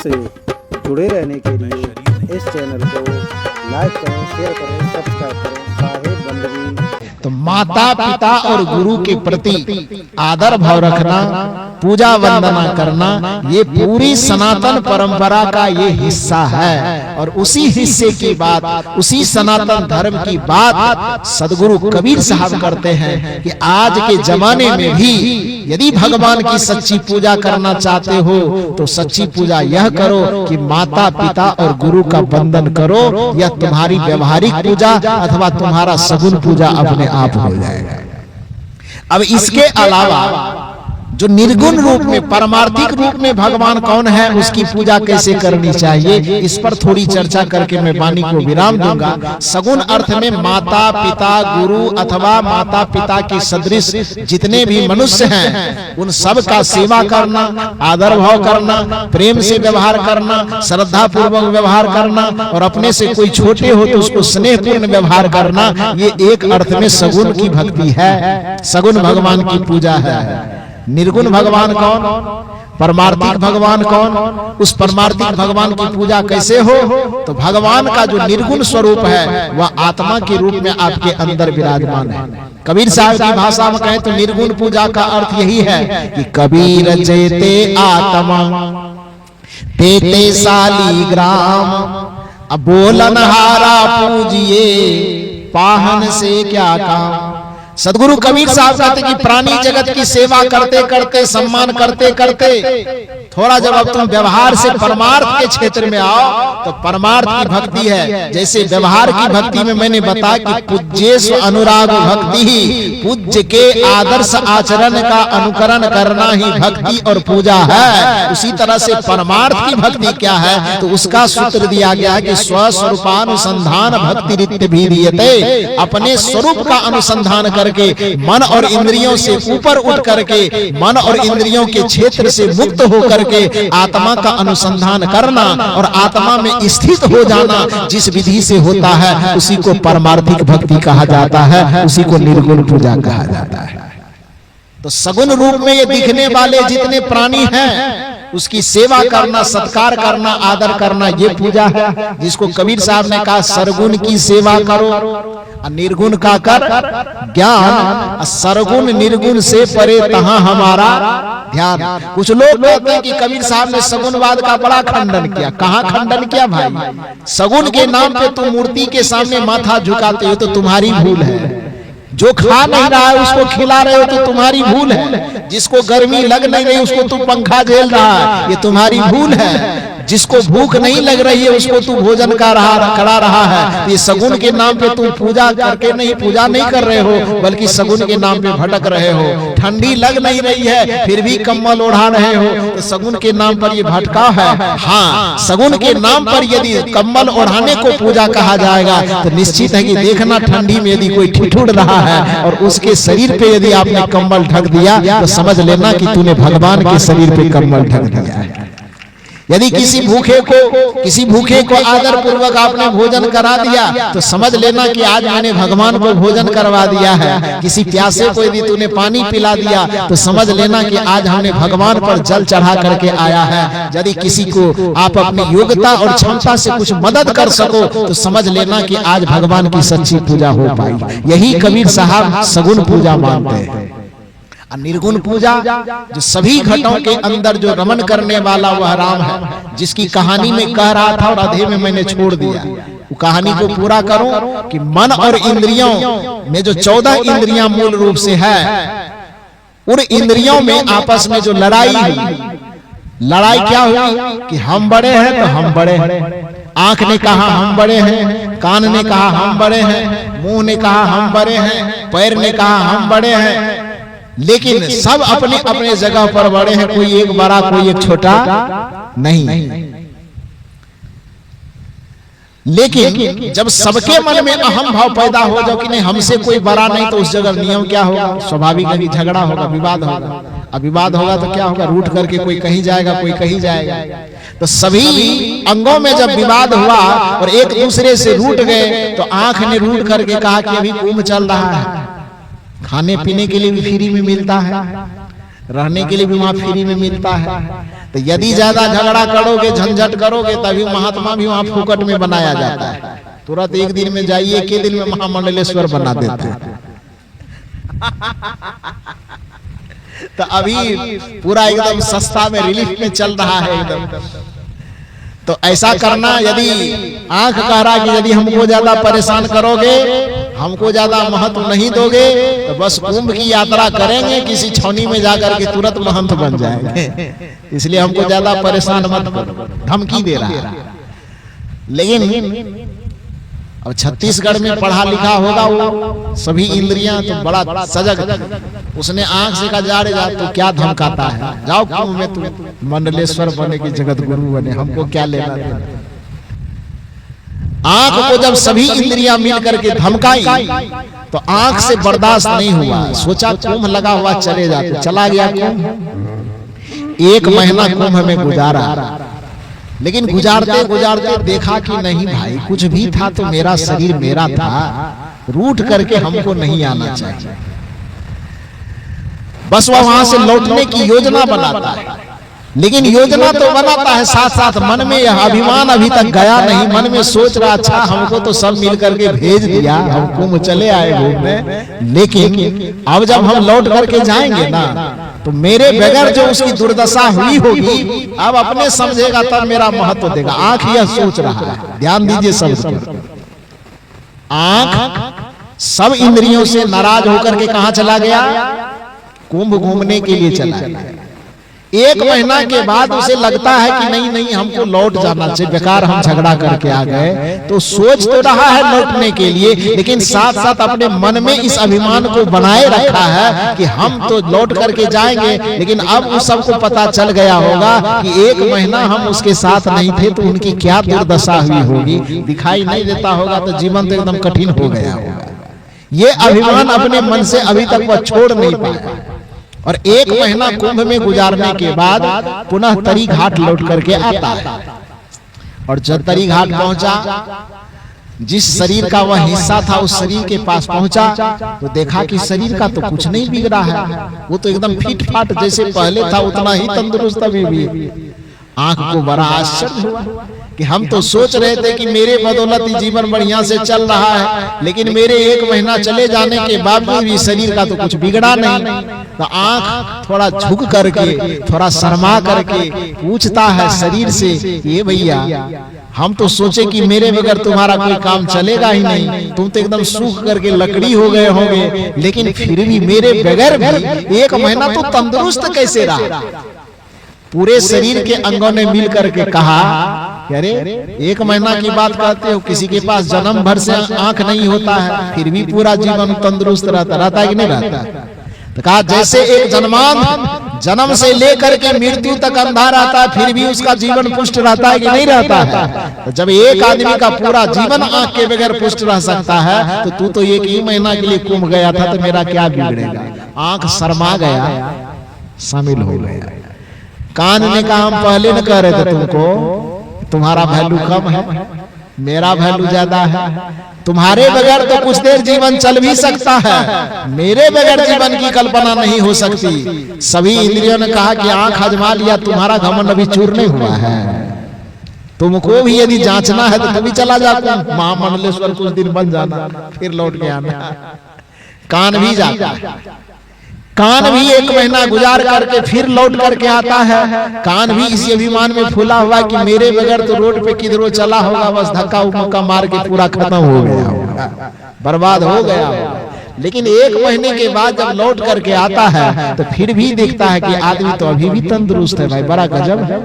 से जुड़े रहने के लिए इस चैनल को लाइक करें, शेयर करें, सब्सक्राइब करें। साहिब बंदगी तो माता पिता और गुरु के प्रति आदर भाव रखना, पूजा वंदना करना, ये पूरी सनातन परंपरा का ये हिस्सा है। और उसी हिस्से की बात, उसी सनातन धर्म की बात सदगुरु कबीर साहब करते हैं कि आज के जमाने में भी यदि भगवान की सच्ची पूजा करना चाहते हो तो सच्ची पूजा यह करो कि माता पिता और गुरु का वंदन करो, या तुम्हारी व्यवहारिक पूजा अथवा तुम्हारा सगुन पूजा अपने आप हो जाएगा। अब इसके अलावा जो निर्गुण रूप में, परमार्थिक रूप में भगवान कौन है, उसकी पूजा कैसे करनी चाहिए, इस पर थोड़ी चर्चा करके मैं वाणी को विराम दूंगा। सगुण अर्थ में माता पिता, गुरु अथवा माता पिता के सदृश जितने भी मनुष्य हैं उन सब का सेवा करना, आदर भाव करना, प्रेम से व्यवहार करना, श्रद्धा पूर्वक व्यवहार करना, और अपने से कोई छोटे हो तो उसको स्नेहपूर्ण व्यवहार करना, ये एक अर्थ में सगुण की भक्ति है, सगुण भगवान की पूजा है। निर्गुण भगवान कौन, परमार्थिक भगवान कौन, उस परमार्थिक भगवान की पूजा कैसे हो, तो भगवान का जो निर्गुण स्वरूप है वह आत्मा के रूप में आपके अंदर विराजमान है। कबीर साहब की भाषा में कहें तो निर्गुण पूजा का अर्थ यही है कि कबीर जेते आत्मा तेते शालीग्राम, अब बोलनहारा पूजिए पाहन से क्या काम। सदगुरु कबीर साहब कहते कि प्राणी जगत की सेवा करते करते, सम्मान करते करते, थोड़ा जब अब तुम व्यवहार से परमार्थ के क्षेत्र में आओ तो परमार्थ की भक्ति है। जैसे व्यवहार की भक्ति में मैंने बताया कि पूज्येषु अनुराग भक्ति ही, पूज्य के आदर्श आचरण का अनुकरण करना ही भक्ति और पूजा है। उसी तरह से परमार्थ की भक्ति क्या है, तो उसका सूत्र दिया गया है कि स्वस्वरूपानुसंधान भक्ति रित्य भीरियते, अपने स्वरूप का अनुसंधान करके मन और इंद्रियों से ऊपर उठ करके, मन और इंद्रियों के क्षेत्र से मुक्त होकर के आत्मा का अनुसंधान करना और आत्मा में स्थित हो जाना जिस विधि से होता है उसी को परमार्थिक भक्ति कहा जाता है, उसी को निर्गुण पूजा कहा जाता है। तो सगुण रूप में ये दिखने वाले जितने प्राणी हैं उसकी सेवा करना, सत्कार करना, आदर करना, ये पूजा है। जिसको कबीर साहब ने कहा सरगुण की सेवा करो, निर्गुण का कर ज्ञान, सरगुण निर्गुण से परे तहां हमारा ध्यान। कुछ लोग कहते हैं कि कबीर साहब ने सगुनवाद का बड़ा खंडन किया। कहां खंडन किया भाई? सगुन के नाम पे तुम मूर्ति के सामने माथा झुकाते हो तो तुम्हारी भूल है। जो खा नहीं रहा है उसको खिला रहे हो तो तुम्हारी भूल है। जिसको गर्मी लग नहीं रही उसको तू पंखा झेल रहा है, ये तुम्हारी भूल है। जिसको भूख नहीं लग रही है उसको तू भोजन करा रहा है। ये सगुन के नाम पे तू पूजा करके नहीं, पूजा नहीं कर रहे हो बल्कि सगुन के नाम पे भटक रहे हो। ठंडी लग नहीं रही है फिर भी कम्बल ओढ़ा रहे हो, तो सगुन के नाम पर ये भटकाव है। हाँ, सगुन के नाम पर यदि कम्बल ओढ़ाने को पूजा कहा जाएगा तो निश्चित है कि देखना ठंडी में यदि कोई ठिठुर रहा है और उसके शरीर पे यदि आपने कम्बल ढक दिया तो समझ लेना कि तूने भगवान के शरीर पे कम्बल ढक दिया है। यदि किसी भूखे को आदर पूर्वक आपने भोजन करा दिया तो समझ लेना कि आज मैंने भगवान को भोजन करवा दिया है। किसी प्यासे को यदि तूने पानी पिला दिया तो समझ लेना कि आज हमने भगवान पर जल चढ़ा करके आया है। यदि किसी को आप अपनी योग्यता और क्षमता से कुछ मदद कर सको तो समझ लेना कि आज भगवान की सच्ची पूजा हो पाई। यही कबीर साहब सगुन पूजा मानते हैं। निर्गुण पूजा जो सभी घटों के अंदर जो रमन करने वाला वह राम है, जिसकी कहानी में कह रहा था और आधे में मैंने छोड़ दिया। वो कहानी को पूरा करूं कि मन और इंद्रियों में जो 14 इंद्रियां मूल रूप से है, उन इंद्रियों में आपस में जो लड़ाई क्या हुई कि हम बड़े हैं तो हम बड़े हैं। आंख ने कहा हम बड़े हैं, कान ने कहा हम बड़े हैं, मुंह ने कहा हम बड़े हैं, पैर ने कहा हम बड़े हैं। लेकिन सब अपने अपने जगह पर बड़े हैं, कोई एक बड़ा कोई एक छोटा नहीं। लेकिन जब सबके मन में अहम भाव पैदा हो जाओ कि नहीं हमसे कोई बड़ा नहीं, तो उस जगह नियम क्या होगा? स्वाभाविक है कि झगड़ा होगा, विवाद होगा। अब विवाद होगा तो क्या होगा? रूठ करके कोई कहीं जाएगा, कोई कहीं जाएगा। तो सभी अंगों में जब विवाद हुआ और एक दूसरे से रूठ गए तो आंख ने रूठ करके कहा कि अभी कुंभ चल रहा है, खाने पीने के लिए भी फ्री में मिलता है, रहने के लिए भी वहां फ्री में मिलता है। तो यदि ज्यादा झगड़ा करोगे, झंझट करोगे, तभी महात्मा भी वहां फुकट में बनाया जाता है। तुरंत एक दिन में जाइए, के दिन में महामंडलेश्वर बना देते हैं। तो अभी पूरा एकदम सस्ता में रिलीफ में चल रहा है एकदम। तो ऐसा करना, यदि आंख कह रहा कि यदि हमको ज्यादा परेशान करोगे, हमको ज्यादा महत्व नहीं दोगे, तो बस कुंभ की यात्रा करेंगे, किसी छौनी में जाकर के तुरंत महंत बन जाएंगे। इसलिए हमको ज्यादा परेशान मत करो, धमकी दे रहा है। लेकिन अब छत्तीसगढ़ में पढ़ा लिखा होगा वो सभी इंद्रियां, तो बड़ा सजग। उसने आंख से कहा जा रे जा, तो क्या धमकाता है, जाओ कुंभ में तुम मंडलेश्वर बने की जगत गुरु बने, हमको क्या लेना देना। आंख को जब सभी इंद्रियां मिल करके धमकाई तो आंख से बर्दाश्त नहीं हुआ। सोचा कुंभ लगा हुआ चले जाते, चला गया कुंभ। 1 महीना कुंभ में गुजारा, लेकिन गुजारते गुजारते देखा कि नहीं भाई, कुछ भी था तो मेरा शरीर मेरा था, रूठ करके हमको नहीं आना चाहिए। बस वह वहां से लौटने की योजना बनाता है। लेकिन योजना तो बनाता है, साथ साथ मन में यह अभिमान अभी तक गया नहीं। मन में सोच रहा, अच्छा हमको तो सब मिल करके भेज दिया, हम कुंभ चले आए घूमने, लेकिन अब जब हम लौट करके जाएंगे ना, तो मेरे बगैर जो उसकी दुर्दशा हुई होगी, अब अपने समझेगा तब मेरा महत्व देगा। आंख यह सोच रहा है, ध्यान दीजिए सब। आंख सब इंद्रियों से नाराज होकर के कहां चला गया? कुंभ घूमने के लिए चला गया। 1 महीना के बाद उसे लगता है कि नहीं नहीं, हमको लौट जाना चाहिए, बेकार हम झगड़ा करके आ गए। तो सोच तो रहा है लौटने के लिए, लेकिन साथ साथ अपने मन में इस अभिमान को बनाए रखा है कि हम तो लौट करके जाएंगे। लेकिन अब उस सबको पता चल गया होगा कि 1 महीना हम उसके साथ नहीं थे तो उनकी क्या दुर्दशा हुई होगी। दिखाई नहीं देता होगा तो जीवन तो एकदम कठिन हो गया होगा। ये अभिमान अपने मन से अभी तक वह छोड़ नहीं पाया। और 1 महीना कुंभ में गुजारने के बाद पुनः तरी घाट लौट करके आता है। और जब तरी घाट पहुंचा, जिस शरीर का वह हिस्सा था उस शरीर के पास पहुंचा, तो देखा कि शरीर का तो कुछ नहीं बिगड़ा है, वो तो एकदम फिट फाट जैसे पहले था उतना ही तंदुरुस्त अभी भी। आंख को बड़ा आश्चर्य हुआ कि हम तो सोच रहे थे कि मेरे बदौलत ही जीवन बढ़िया से चल रहा है, लेकिन मेरे 1 महीना चले जाने के बावजूद भी शरीर का तो कुछ बिगड़ा नहीं। तो आंख थोड़ा झुक करके, थोड़ा शर्मा करके पूछता है शरीर से, ये भैया हम तो सोचे कि मेरे बगैर तुम्हारा कोई काम चलेगा ही नहीं, तुम तो एकदम सूख करके लकड़ी हो गए होंगे, लेकिन फिर भी मेरे बगैर भी 1 महीना तो तंदुरुस्त कैसे रहा? पूरे शरीर के अंगों ने मिल करके कहा, अरे 1 महीना की बात कहते हो, किसी के पास जन्म भर से आंख नहीं होता है, फिर भी पूरा जीवन तंदुरुस्त रहता है कि नहीं रहता? तो कहा जैसे एक जन्मान जन्म से लेकर के मृत्यु तक अंधा रहता है, फिर भी उसका जीवन पुष्ट रहता है कि नहीं रहता है? तो जब एक आदमी का पूरा जीवन आंख के बगैर पुष्ट रह सकता है, तो तू तो 1 ही महीना के लिए कुंभ गया था, तो मेरा क्या बिगड़ेगा? आंख शर्मा गया, शामिल हो गया। कान ने कहा हम पहले न कह रहे थे तुमको, तुम्हारा वैल्यू कम है, मेरा वैल्यू ज्यादा है। तुम्हारे बगैर तो कुछ देर जीवन चल भी सकता है, मेरे बगैर जीवन की कल्पना नहीं हो सकती। सभी इंद्रियों ने कहा कि आंख आजमा लिया, तुम्हारा घमंड अभी चूर नहीं हुआ है। तुमको भी यदि जांचना है तो कभी चला जाता, महामंडलेश्वर कुछ दिन बन जाना, फिर लौट के आना। कान भी जाता, कान भी 1 महीना गुजार करके फिर लौट करके आता है। कान भी इसी अभिमान में फूला हुआ कि मेरे बगैर तो रोड पे किधरों चला होगा, बस धक्का उक्का मार के पूरा खत्म हो गया होगा, बर्बाद हो गया होगा। लेकिन 1 महीने के बाद जब लौट करके आता है तो फिर भी देखता है कि आदमी तो अभी भी तंदुरुस्त है। भाई बड़ा गजब है।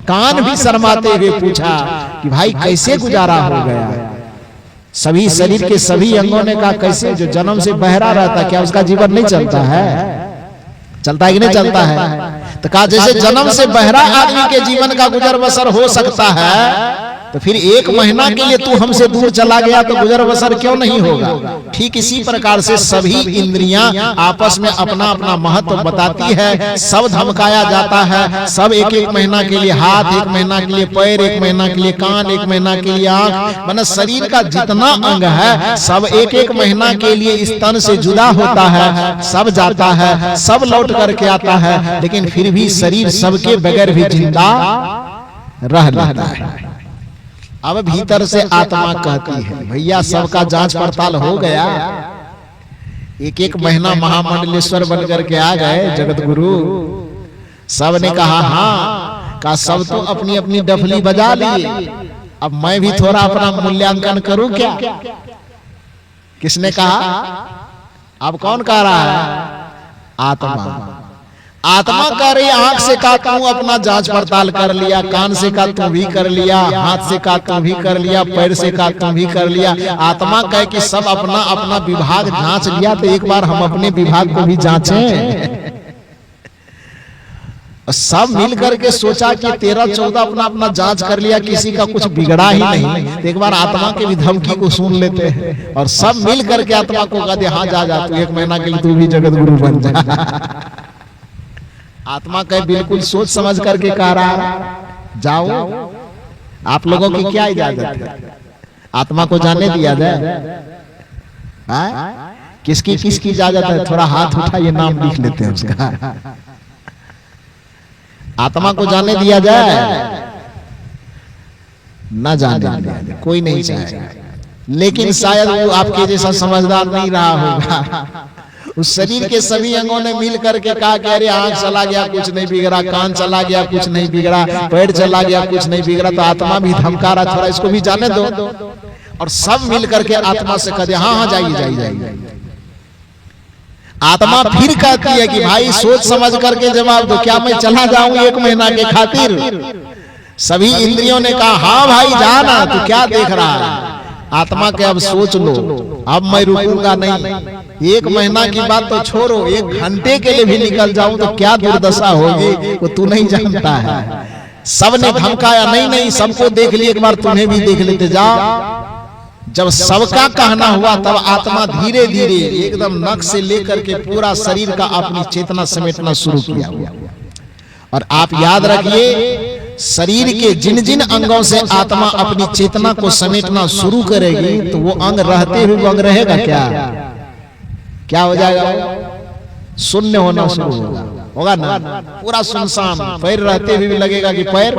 कान भी शर्माते हुए पूछा कि भाई कैसे गुजारा हो गया? सभी शरीर के सभी अंगों ने कहा कैसे? जो जन्म से बहरा रहता, क्या उसका जीवन नहीं चलता है? चलता है कि नहीं चलता है? तो कहा जैसे जन्म से बहरा आदमी के जीवन का गुजर बसर हो सकता है, तो फिर 1 महीना के लिए तू हमसे दूर चला गया तो गुजर बसर क्यों नहीं होगा। ठीक इसी प्रकार से सभी इंद्रियां आपस में अपना अपना महत्व बताती है। सब धमकाया जाता है, सब 1-1 महीना के लिए हाथ, 1 महीना के लिए पैर, 1 महीना के लिए कान, 1 महीना के लिए आंख, माने शरीर का जितना अंग है सब 1-1 महीना के लिए इस तन से जुदा होता है, सब जाता है, सब लौट करके आता है, लेकिन फिर भी शरीर सबके बगैर भी जिंदा रह लेता है। अब भीतर से आत्मा कहती है भैया सबका जांच पड़ताल हो गया। 1-1 महीना महामंडलेश्वर बनकर के आ गए जगत गुरु। सब ने कहा हाँ, का सब तो अपनी अपनी डफली बजा लिए, अब मैं भी थोड़ा अपना मूल्यांकन करूं क्या। किसने कहा? अब कौन कह रहा है? आत्मा। आत्मा कह रही आंख से का तू अपना जांच पड़ताल कर लिया, कान से का तू भी कर लिया, हाथ से का तू भी कर लिया, पैर से का तू भी कर लिया। आत्मा कहे कि सब अपना अपना विभाग जांच लिया, तो एक बार हम अपने विभाग को भी जांचें। सब मिल करके सोचा कि 13-14 अपना अपना जांच कर लिया, किसी का कुछ बिगड़ा ही नहीं, तो एक बार आत्मा के भी धमकी को सुन लेते हैं। और सब मिल करके आत्मा को कहते हाँ जा तू 1 महीना के लिए तू भी जगत गुरु बन जा। आत्मा कहे बिल्कुल सोच समझ करके कह रहा है जाओ, आप लोगों की क्या इजाजत है, आत्मा को जाने दिया जाए। किसकी किसकी इजाजत है? थोड़ा हाथ उठाइए, नाम लिख लेते हैं उसका। आत्मा को जाने दिया जाए? न जाने दिया जाए, कोई नहीं चाहेगा। लेकिन शायद वो आपके जैसा समझदार नहीं रहा होगा। उस शरीर के सभी अंगों ने मिल करके कहा कि अरे आंख चला गया कुछ नहीं बिगड़ा, कान चला गया कुछ नहीं बिगड़ा, पैर चला गया कुछ नहीं बिगड़ा। तो आत्मा भी धमका रहा, थोड़ा इसको भी जाने दो। और सब मिल करके आत्मा से कहते हाँ हाँ जाइए जाइए जाइए। आत्मा फिर कहती है कि भाई सोच समझ करके जवाब दो, क्या मैं चला जाऊं 1 महीना के खातिर? सभी इंद्रियों ने कहा हाँ भाई जाना, तू क्या देख रहा है। आत्मा के अब सोच लो, अब मैं रुकूंगा नहीं। 1 महीना की बात तो छोड़ो, 1 घंटे के लिए भी निकल जाऊं तो क्या दुर्दशा होगी वो तू नहीं जानता है। सब ने धमकाया नहीं नहीं, सबको देख लिए, एक बार तुम्हें भी देख लेते जाओ। जब सबका कहना हुआ तब आत्मा धीरे धीरे एकदम नख से लेकर के पूरा शरीर का अपनी चेतना समेटना शुरू किया। और आप याद रखिए, शरीर के जिन जिन अंगों से आत्मा अपनी चेतना को समेटना शुरू करेगी तो वो अंग रहते हुए वो अंग रहेगा क्या हो जाएगा? शून्य होना शुरू होगा ना, पूरा सुनसान। पैर रहते हुए भी लगेगा कि पैर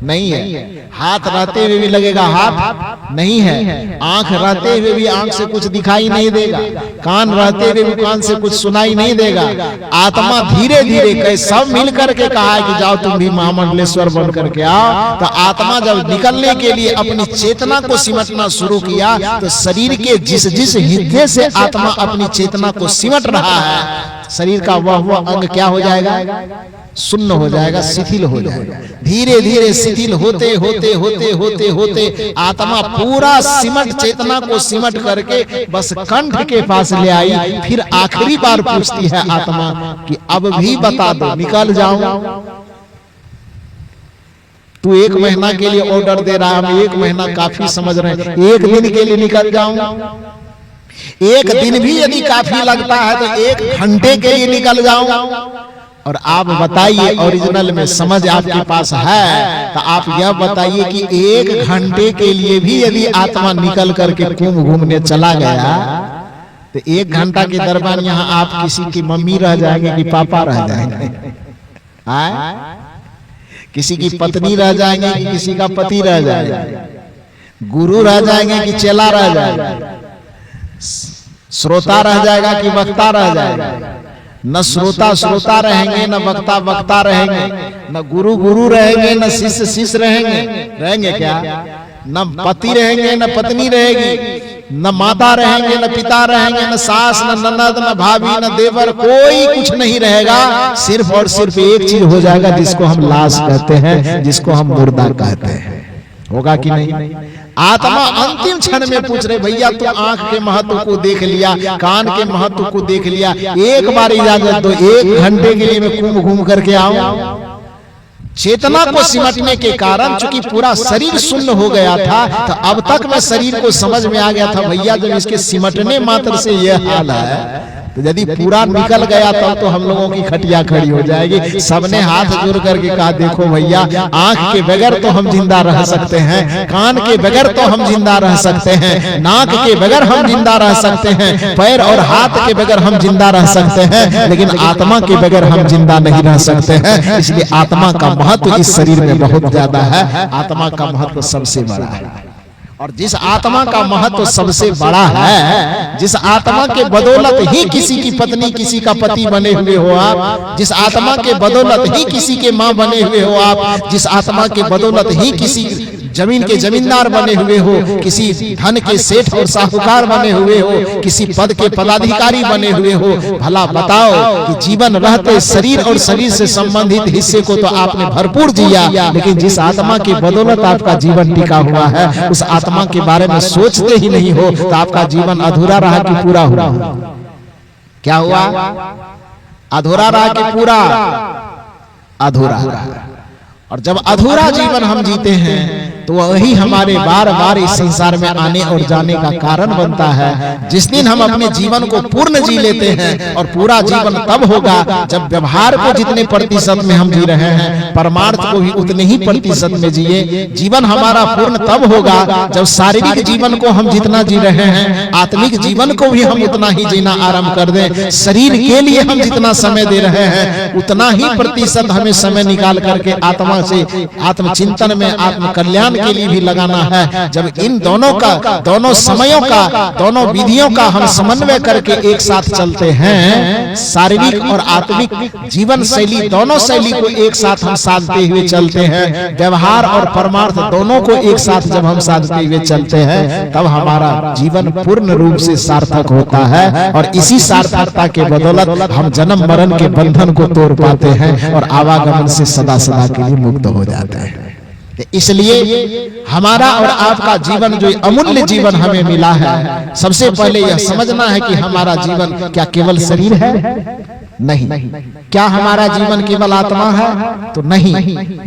नहीं है, हाथ रहते हुए भी लगेगा हाथ नहीं है, आंख रहते हुए भी आंख से कुछ दिखाई नहीं देगा, कान रहते हुए भी कान से कुछ सुनाई नहीं देगा। आत्मा धीरे धीरे कहे सब मिल करके कहा है कि जाओ तुम भी महामंडलेश्वर बन करके आओ। तो आत्मा जब निकलने के लिए अपनी चेतना को सिमटना शुरू किया तो शरीर के जिस जिस हिस्से से आत्मा अपनी चेतना को सिमट रहा है, शरीर का वह अंग क्या हो जाएगा? शून्य हो जाएगा, शिथिल हो जाएगा। धीरे धीरे शिथिल होते होते होते होते होते आत्मा पूरा सिमट, चेतना को सिमट करके बस कंठ के पास ले आई। फिर आखिरी बार पूछती है आत्मा कि अब भी बता दो, निकल जाऊं? तू 1 महीना के लिए ऑर्डर दे रहा है, हम 1 महीना काफी समझ रहे हैं, 1 दिन के लिए निकल जाऊं? 1 दिन भी यदि काफी लगता है तो 1 घंटे के लिए निकल जाऊं? और आप बताइए, ओरिजिनल में समझ आपके पास है तो आप यह बताइए कि 1 घंटे के लिए भी यदि आत्मा निकल करके कुंभ घूमने चला गया तो 1 घंटा के दरमियान यहाँ आप किसी की मम्मी रह जाएंगे कि पापा रह जाएंगे? किसी की पत्नी रह जाएंगे कि किसी का पति रह जाएगा? गुरु रह जाएंगे कि चेला रह जाएगा? श्रोता रह जाएगा कि वक्ता रह जाएगा? न श्रोता श्रोता रहेंगे, न वक्ता वक्ता रहेंगे, न गुरु गुरु रहेंगे, न शिष्य शिष्य रहेंगे क्या? न पति रहेंगे, न पत्नी रहेगी, न माता रहेंगे, न पिता रहेंगे, न सास, न ननद, न भाभी, न देवर, कोई कुछ नहीं रहेगा। सिर्फ और सिर्फ एक चीज हो जाएगा जिसको हम लाश कहते हैं, जिसको हम मुर्दा कहते हैं। होगा कि नहीं? आत्मा अंतिम क्षण में पूछ रहे भैया तू आंख के महत्व को देख लिया, कान के महत्व को देख लिया, एक बार इजाजत दो, 1 घंटे के लिए मैं कुंभ घूम करके आऊं? चेतना को सिमटने के कारण चूंकि पूरा शरीर शून्य हो गया था, तो अब तक मैं शरीर को समझ में आ गया था भैया जब इसके सिमटने मात्र से यह हाल है, तो यदि पूरा निकल गया तब तो हम लोगों की खटिया खड़ी हो जाएगी। सबने हाथ जोड़ करके कहा देखो भैया, आंख के बगैर तो हम जिंदा रह सकते हैं, कान के बगैर तो हम जिंदा रह सकते हैं, नाक के बगैर हम जिंदा रह सकते हैं, पैर और हाथ के बगैर हम जिंदा रह सकते हैं, लेकिन आत्मा के बगैर हम जिंदा नहीं रह सकते हैं। इसलिए आत्मा का महत्व इस शरीर में बहुत ज्यादा है। आत्मा का महत्व सबसे बड़ा है, और जिस आत्मा का महत्व सबसे बड़ा है, जिस आत्मा के बदौलत ही किसी की पत्नी किसी का पति बने हुए हो आप, जिस आत्मा के बदौलत ही किसी के माँ बने हुए हो आप, जिस आत्मा के बदौलत ही किसी जमीन के जमींदार बने हुए हो, किसी धन के सेठ और साहूकार बने हुए हो, किसी पद के पदाधिकारी बने हुए हो, भला बताओ कि जीवन रहते शरीर और शरीर से संबंधित हिस्से को तो आपने भरपूर जिया, लेकिन जिस आत्मा की बदौलत आपका जीवन टिका हुआ है, उस आत्मा के बारे में सोचते ही नहीं हो, तो आपका जीवन अधूरा रहा कि पूरा हुआ? क्या हुआ? अधूरा रहा कि पूरा? अधूरा रहा। और जब अधूरा जीवन हम जीते हैं तो वही हमारे बार बार इस संसार में आने और जाने का कारण बनता है। जिस दिन हम अपने जीवन को पूर्ण जी लेते हैं, और पूरा जीवन तब होगा जब व्यवहार को जितने प्रतिशत में हम जी रहे हैं, परमार्थ को भी उतने ही प्रतिशत में जिए। जीवन हमारा पूर्ण तब होगा जब शारीरिक जीवन को हम जितना जी रहे हैं, आत्मिक जीवन को भी हम उतना ही जीना आरंभ कर दें। शरीर के लिए हम जितना समय दे रहे हैं, उतना ही प्रतिशत हमें समय निकाल करके आत्मा से आत्मचिंतन में, आत्म कल्याण के लिए भी लगाना है। जब इन दोनों का, दोनों समयों का, दोनों विधियों का हम समन्वय करके एक साथ चलते हैं, शारीरिक और आत्मिक जीवन शैली, दोनों शैली को एक साथ हम साधते हुए चलते हैं, व्यवहार और परमार्थ दोनों को एक साथ जब हम साधते हुए चलते हैं, तब हमारा जीवन पूर्ण रूप से सार्थक होता है। और इसी सार्थकता के बदौलत हम जन्म मरण के बंधन को तोड़ पाते हैं और आवागमन से सदा सदा के लिए मुक्त हो जाते हैं। इसलिए हमारा और आपका जीवन, जो अमूल्य जीवन हमें मिला है, सबसे पहले यह समझना है कि हमारा जीवन क्या केवल शरीर है? नहीं। क्या हमारा जीवन केवल आत्मा है? तो नहीं,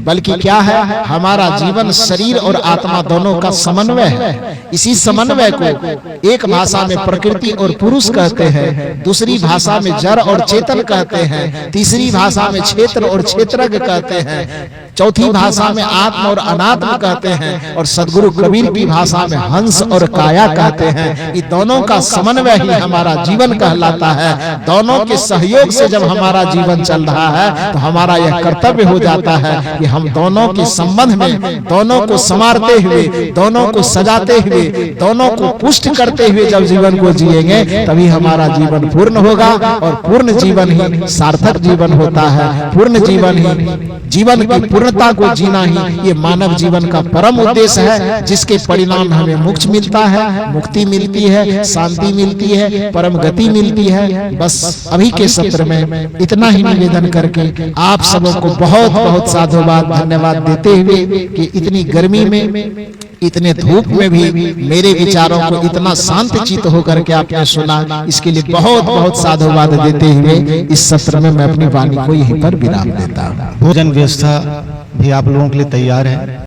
बल्कि क्या है? हमारा जीवन शरीर और आत्मा दोनों का समन्वय है। इसी समन्वय को एक भाषा में प्रकृति और पुरुष कहते हैं, दूसरी भाषा में जड़ और चेतन कहते हैं, तीसरी भाषा में क्षेत्र और क्षेत्रज्ञ कहते हैं, चौथी भाषा में आत्म और अनात्म कहते हैं, और सदगुरु कबीर की भाषा में हंस और काया कहते हैं। ये दोनों का समन्वय ही हमारा जीवन कहलाता है। दोनों के सहयोग से जब हमारा जीवन चल रहा है, तो हमारा यह कर्तव्य हो जाता है कि हम दोनों के संबंध में, दोनों को संवारते हुए, दोनों को सजाते हुए, दोनों को पुष्ट करते हुए जब जीवन को जिएंगे, तभी हमारा जीवन पूर्ण होगा। और पूर्ण जीवन ही सार्थक जीवन होता है। पूर्ण जीवन ही, जीवन की पूर्णता को जीना ही ये मानव जीवन का परम उद्देश्य है, जिसके परिणाम हमें मोक्ष मिलता है, मुक्ति मिलती है, शांति मिलती है, परम गति मिलती है। बस अभी के सत्र में इतना ही निवेदन करके आप सबों को बहुत बहुत साधुवाद, धन्यवाद देते हुए कि इतनी गर्मी में, इतने धूप में भी मेरे विचारों को इतना शांत चित्त होकर के आपने सुना, इसके लिए बहुत बहुत साधुवाद देते हुए इस सत्र में मैं अपनी वाणी को यहीं पर विराम देता हूँ। भोजन व्यवस्था भी आप लोगों के लिए तैयार है।